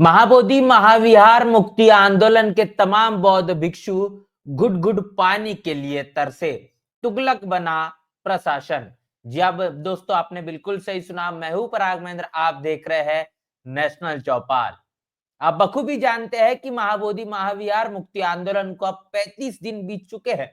महाबोधि महाविहार मुक्ति आंदोलन के तमाम बौद्ध भिक्षु घुट घुट पानी के लिए तरसे, तुगलक बना प्रशासन। जी अब दोस्तों, आपने बिल्कुल सही सुना। मैं हूं पराग महेंद्र, आप देख रहे हैं नेशनल चौपाल। आप बखूबी जानते हैं कि महाबोधि महाविहार मुक्ति आंदोलन को अब 35 दिन बीत चुके हैं।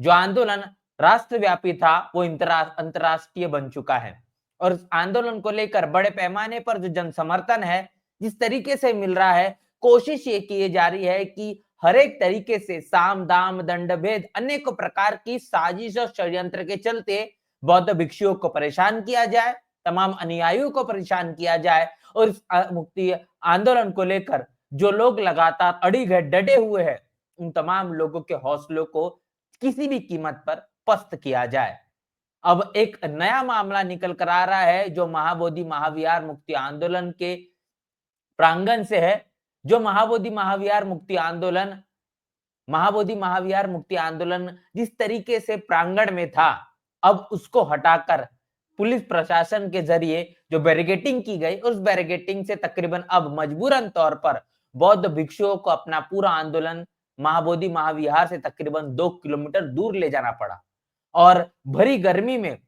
जो आंदोलन राष्ट्रव्यापी था वो अंतरराष्ट्रीय बन चुका है और इस आंदोलन को लेकर बड़े पैमाने पर जो जन समर्थन है जिस तरीके से मिल रहा है, कोशिश ये की जा रही है कि हर एक तरीके से साम दाम दंड भेद अनेकों प्रकार की साजिश और षड्यंत्र के चलते बौद्ध भिक्षुओं को परेशान किया जाए, तमाम अनुयायियों को परेशान किया जाए और इस मुक्ति आंदोलन को लेकर जो लोग लगातार अड़िग है, डटे हुए हैं, उन तमाम लोगों के हौसलों को किसी भी कीमत पर पस्त किया जाए। अब एक नया मामला निकल कर आ रहा है जो महाबोधि महाविहार मुक्ति आंदोलन के प्रांगण से है। जो महाबोधि महाविहार मुक्ति आंदोलन जिस तरीके से प्रांगण में था, अब उसको हटाकर पुलिस प्रशासन के जरिए जो बैरिकेडिंग की गई, उस बैरिकेडिंग से तकरीबन अब मजबूरन तौर पर बौद्ध भिक्षुओं को अपना पूरा आंदोलन महाबोधि महाविहार से तकरीबन 2 किलोमीटर दूर ले जाना पड़ा और भरी गर्मी में,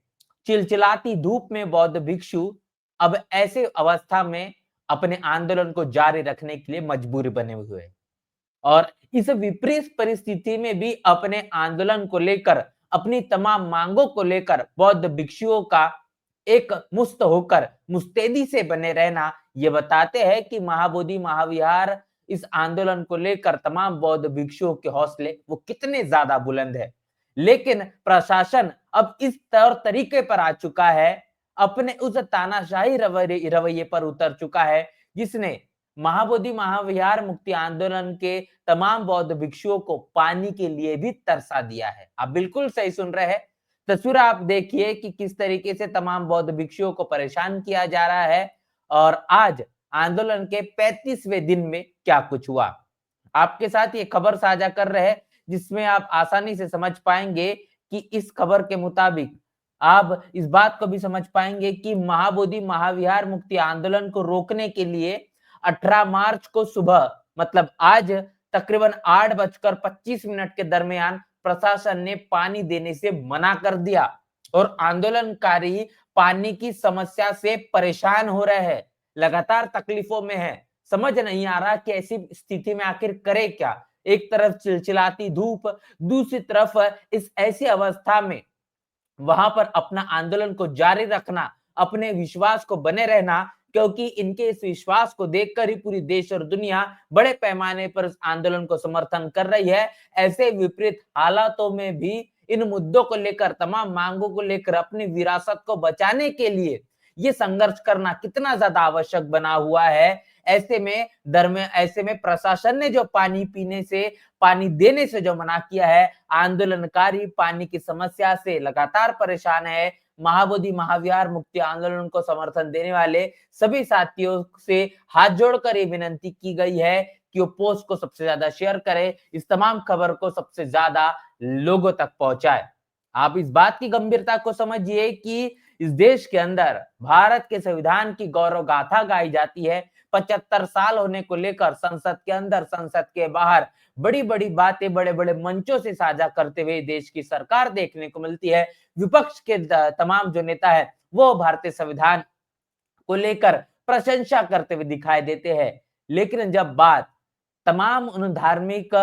चिलचिलाती धूप में बौद्ध भिक्षु अब ऐसे अवस्था में अपने आंदोलन को जारी रखने के लिए मजबूर बने हुए हैं। और इस विपरीत परिस्थिति में भी अपने आंदोलन को लेकर, अपनी तमाम मांगों को लेकर बौद्ध भिक्षुओं का एक मुस्त होकर मुस्तैदी से बने रहना ये बताते हैं कि महाबोधि महाविहार इस आंदोलन को लेकर तमाम बौद्ध भिक्षुओं के हौसले वो कितने ज्यादा बुलंद है। लेकिन प्रशासन अब इस तौर तरीके पर आ चुका है, अपने उस तानाशाही रवैये पर उतर चुका है जिसने महाबोधि महाविहार मुक्ति आंदोलन के तमाम बौद्ध भिक्षुओं को पानी के लिए भी तरसा दिया है। आप बिल्कुल सही सुन रहे हैं। तस्वीर आप देखिए कि किस तरीके से तमाम बौद्ध भिक्षुओं को परेशान किया जा रहा है और आज आंदोलन के 35वें दिन में क्या कुछ हुआ। आपके साथ ये खबर साझा कर रहे हैं जिसमें आप आसानी से समझ पाएंगे कि इस खबर के मुताबिक आप इस बात को भी समझ पाएंगे कि महाबोधि महाविहार मुक्ति आंदोलन को रोकने के लिए 18 मार्च को सुबह, मतलब आज तकरीबन 8:25 के दरमियान प्रशासन ने पानी देने से मना कर दिया और आंदोलनकारी पानी की समस्या से परेशान हो रहे हैं, लगातार तकलीफों में है। समझ नहीं आ रहा कि ऐसी स्थिति में आखिर करे क्या। एक तरफ चिलचिलाती धूप, दूसरी तरफ इस ऐसी अवस्था में वहां पर अपना आंदोलन को जारी रखना, अपने विश्वास को बने रहना, क्योंकि इनके इस विश्वास को देखकर ही पूरी देश और दुनिया बड़े पैमाने पर इस आंदोलन को समर्थन कर रही है। ऐसे विपरीत हालातों में भी इन मुद्दों को लेकर, तमाम मांगों को लेकर अपनी विरासत को बचाने के लिए ये संघर्ष करना कितना ज्यादा आवश्यक बना हुआ है। ऐसे में प्रशासन ने जो पानी देने से जो मना किया है, आंदोलनकारी पानी की समस्या से लगातार परेशान है। महाबोधि महाविहार मुक्ति आंदोलन को समर्थन देने वाले सभी साथियों से हाथ जोड़कर ये विनंती की गई है कि वो पोस्ट को सबसे ज्यादा शेयर करें, इस तमाम खबर को सबसे ज्यादा लोगों तक पहुंचाए। आप इस बात की गंभीरता को समझिए कि इस देश के अंदर भारत के संविधान की गौरव गाथा गाई जाती है। 75 साल होने को लेकर संसद के अंदर, संसद के बाहर बड़ी बड़ी बातें बड़े बड़े मंचों से साझा करते हुए देश की सरकार देखने को मिलती है। विपक्ष के तमाम जो नेता है वो भारतीय संविधान को लेकर प्रशंसा करते हुए दिखाई देते हैं। लेकिन जब बात तमाम उन धार्मिक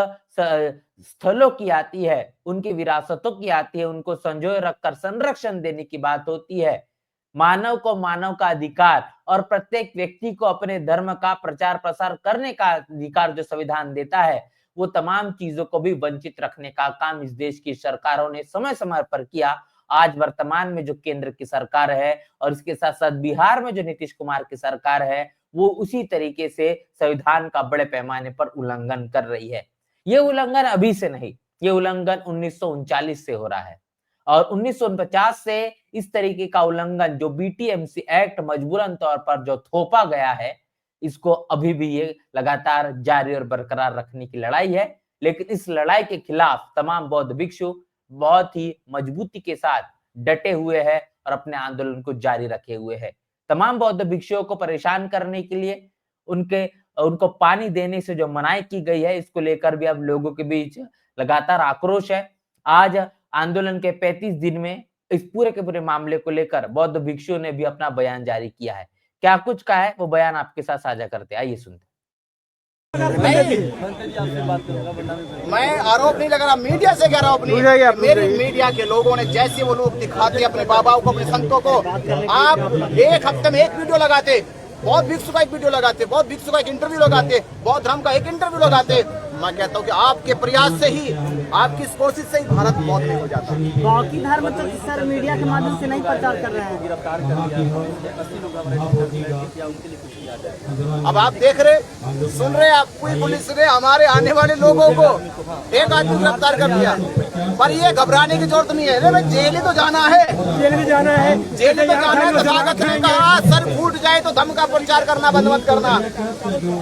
स्थलों की आती है, उनकी विरासतों की आती है, उनको संजोए रखकर संरक्षण देने की बात होती है, मानव को मानव का अधिकार और प्रत्येक व्यक्ति को अपने धर्म का प्रचार प्रसार करने का अधिकार जो संविधान देता है, वो तमाम चीजों को भी वंचित रखने का काम इस देश की सरकारों ने समय समय पर किया। आज वर्तमान में जो केंद्र की सरकार है और इसके साथ साथ बिहार में जो नीतीश कुमार की सरकार है, वो उसी तरीके से संविधान का बड़े पैमाने पर उल्लंघन कर रही है। ये उल्लंघन अभी से नहीं, ये उल्लंघन 1939 से हो रहा है और 1949 से इस तरीके का उल्लंघन जो बीटीएमसी एक्ट मजबूरन तौर पर जो थोपा गया है, इसको अभी भी ये लगातार जारी और बरकरार रखने की लड़ाई है। लेकिन इस लड़ाई के खिलाफ तमाम बौद्ध भिक्षु बहुत ही मजबूती के साथ डटे हुए हैं और अपने आंदोलन को जारी रखे हुए हैं। तमाम बौद्ध भिक्षुओं को परेशान करने के लिए, उनके उनको पानी देने से जो मनाही की गई है, इसको लेकर भी अब लोगों के बीच लगातार आक्रोश है। आज आंदोलन के 35 दिन में इस पूरे के पूरे मामले को लेकर बौद्ध भिक्षुओं ने भी अपना बयान जारी किया है। क्या कुछ कहा है, वो बयान आपके साथ साझा करते हैं, आइए सुनते हैं। मैं आरोप नहीं लगा रहा, मीडिया से कह रहा हूँ अपनी मेरे मीडिया के लोगों ने जैसे वो लोग दिखाते अपने बाबाओं को, अपने संतों को। आप एक हफ्ते में एक वीडियो लगाते, बहुत भिक्षु का एक वीडियो लगाते, बहुत भिक्षु का एक इंटरव्यू लगाते, बौद्ध धर्म का एक इंटरव्यू लगाते। मैं कहता हूँ कि आपके प्रयास से ही, आपकी इस कोशिश से ही भारत बौद्ध नहीं हो जाता। बाकी धर्म तो सर मीडिया के माध्यम से नहीं प्रचार कर रहे हैं। अब आप देख रहे, सुन रहे, आप कोई पुलिस ने हमारे आने वाले लोगों को एक आदमी गिरफ्तार कर दिया, पर ये घबराने की जरूरत नहीं है। अरे भाई जेल ही तो जाना है, जेल ही जाना है, जेल ही तो जाना है। तथागत ने कहा सर फूट जाए तो धर्म का प्रचार करना बंद मत करना,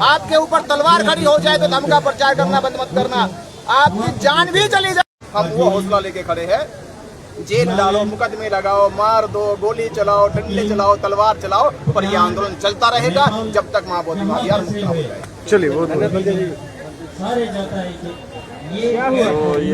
आपके ऊपर तलवार खड़ी हो जाए तो धर्म का प्रचार करना बंद मत करना, आपकी जान भी चली जाए। हम वो हौसला लेके खड़े हैं, जेल डालो, मुकदमे लगाओ, मार दो, गोली चलाओ, डंडे चलाओ, तलवार चलाओ, पर यह आंदोलन चलता रहेगा जब तक मां बोधी महाविहार मुक्त ना हो जाए। चलिए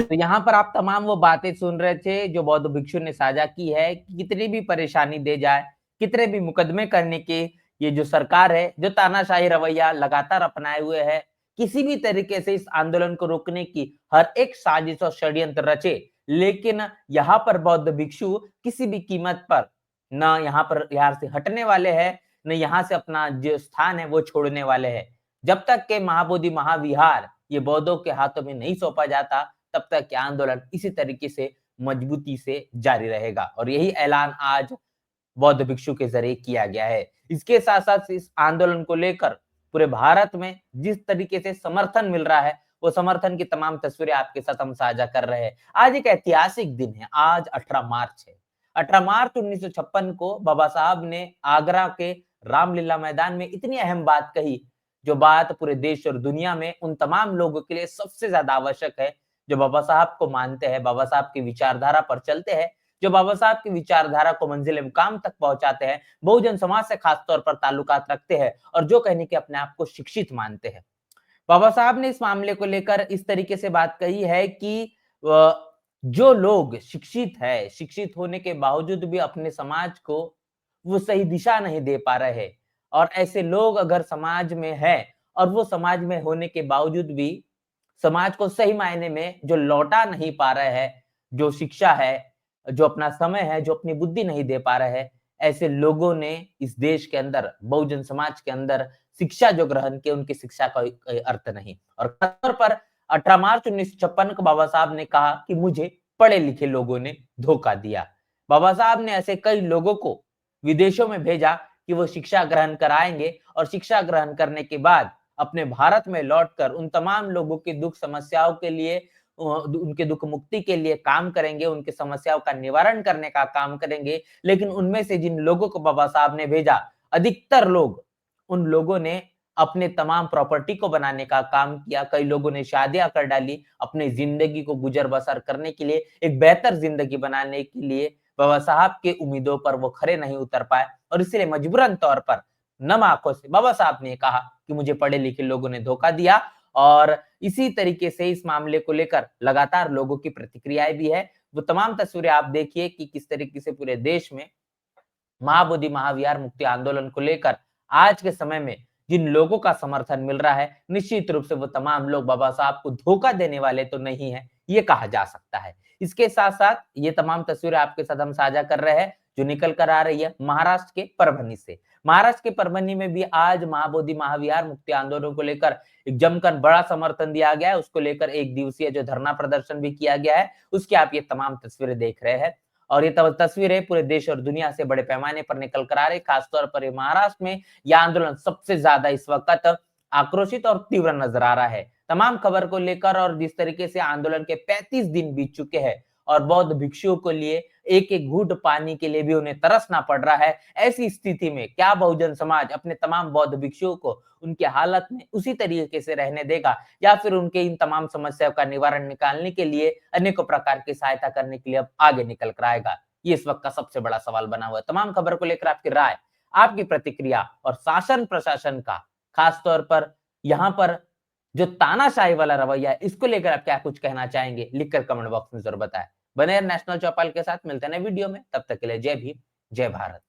तो यहाँ पर आप तमाम वो बातें सुन रहे थे जो बौद्ध भिक्षु ने साझा की है कि कितनी भी परेशानी दे जाए, कितने भी मुकदमे करने के ये जो सरकार है, जो तानाशाही रवैया लगातार अपनाए हुए है, किसी भी तरीके से इस आंदोलन को रोकने की हर एक साजिश और षड्यंत्र रचे, लेकिन यहाँ पर बौद्ध भिक्षु किसी भी कीमत पर न यहाँ से हटने वाले हैं, न यहाँ से अपना जो स्थान है वो छोड़ने वाले हैं। जब तक के महाबोधि महाविहार ये बौद्धों के हाथों में नहीं सौंपा जाता, तब तक ये आंदोलन इसी तरीके से मजबूती से जारी रहेगा और यही ऐलान आज बौद्ध भिक्षु के जरिए किया गया है। इसके साथ-साथ इस आंदोलन को लेकर पूरे भारत में जिस तरीके से समर्थन मिल रहा है, वो समर्थन की तमाम तस्वीरें आपके साथ हम साझा कर रहे हैं। आज एक ऐतिहासिक दिन है, आज 18 मार्च है। 18 मार्च 1956 को बाबा साहब ने आगरा के रामलीला मैदान में इतनी अहम बात कही, जो बात पूरे देश और दुनिया में उन तमाम लोगों के लिए सबसे ज्यादा आवश्यक है, जो बाबा साहब को मानते हैं, बाबा साहब की विचारधारा पर चलते हैं, जो बाबा साहब की विचारधारा को मंजिल मुकाम तक पहुंचाते हैं, बहुजन समाज से खास तौर पर ताल्लुकात रखते हैं और जो कहने के अपने आप को शिक्षित मानते हैं। बाबा साहब ने इस मामले को लेकर इस तरीके से बात कही है कि जो लोग शिक्षित है, शिक्षित होने के बावजूद भी अपने समाज को वो सही दिशा नहीं दे पा रहे हैं और ऐसे लोग अगर समाज में है और वो समाज में होने के बावजूद भी समाज को सही मायने में जो लौटा नहीं पा रहे हैं, जो शिक्षा है, जो अपना समय है, जो अपनी बुद्धि नहीं दे पा रहे हैं, ऐसे लोगों ने इस देश के अंदर, बहुजन समाज के अंदर शिक्षा जो ग्रहण की, उनकी शिक्षा का कोई अर्थ नहीं। और खासतौर पर 18 मार्च 1956 को बाबा साहब ने कहा कि मुझे पढ़े लिखे लोगों ने धोखा दिया। बाबा साहब ने ऐसे कई लोगों को विदेशों में भेजा कि वो शिक्षा ग्रहण कराएंगे और शिक्षा ग्रहण करने के बाद अपने भारत में लौटकर उन तमाम लोगों की दुख समस्याओं के लिए, उनके दुख मुक्ति के लिए काम करेंगे, उनकी समस्याओं का निवारण करने का काम करेंगे। लेकिन उनमें से जिन लोगों को बाबा साहब ने भेजा, अधिकतर लोग, उन लोगों ने अपने तमाम प्रॉपर्टी को बनाने का काम किया। कई लोगों ने शादियां कर डाली अपनी जिंदगी को गुजर बसर करने के लिए, एक बेहतर जिंदगी बनाने के लिए बाबा साहब के उम्मीदों पर वो खरे नहीं उतर पाए और इसलिए मजबूरन तौर पर नम आंखों से बाबा साहब ने कहा कि मुझे पढ़े लिखे लोगों ने धोखा दिया। और इसी तरीके से इस मामले को लेकर लगातार लोगों की प्रतिक्रियाएं भी है। वो तमाम तस्वीरें आप देखिए कि किस तरीके से पूरे देश में महाबोधि महाविहार मुक्ति आंदोलन को लेकर आज के समय में जिन लोगों का समर्थन मिल रहा है, निश्चित रूप से वो तमाम लोग बाबा साहब को धोखा देने वाले तो नहीं है, ये कहा जा सकता है। इसके साथ साथ ये तमाम तस्वीरें आपके साथ हम साझा कर रहे हैं जो निकल कर आ रही है महाराष्ट्र के परभनी से। महाराष्ट्र के परभनी में भी आज महाबोधि महाविहार मुक्ति आंदोलन को लेकर एक जमकर बड़ा समर्थन दिया गया है। उसको लेकर एक दिवसीय जो धरना प्रदर्शन भी किया गया है, उसकी आप ये तमाम तस्वीरें देख रहे हैं और ये तस्वीरें पूरे देश और दुनिया से बड़े पैमाने पर निकल कर आ रही। खासतौर पर ये महाराष्ट्र में यह आंदोलन सबसे ज्यादा इस वक्त आक्रोशित और तीव्र नजर आ रहा है। तमाम खबर को लेकर और जिस तरीके से आंदोलन के 35 दिन बीत चुके हैं और बौद्ध भिक्षुओं के लिए एक एक घूंट पानी के लिए भी उन्हें तरसना पड़ रहा है, ऐसी स्थिति में क्या बहुजन समाज अपने तमाम बौद्ध भिक्षुओं को उनके हालत में उसी तरीके से रहने देगा या फिर उनके इन तमाम समस्याओं का निवारण निकालने के लिए अनेकों प्रकार की सहायता करने के लिए अब आगे निकल कर आएगा? ये इस वक्त का सबसे बड़ा सवाल बना हुआ है। तमाम खबर को लेकर आपकी राय, आपकी प्रतिक्रिया और शासन प्रशासन का खास तौर पर यहाँ पर जो तानाशाही वाला रवैया है, इसको लेकर आप क्या कुछ कहना चाहेंगे, लिखकर कमेंट बॉक्स में जरूर बताएं। बने नेशनल चौपाल के साथ, मिलते हैं नए वीडियो में, तब तक के लिए जय भीम, जय भारत।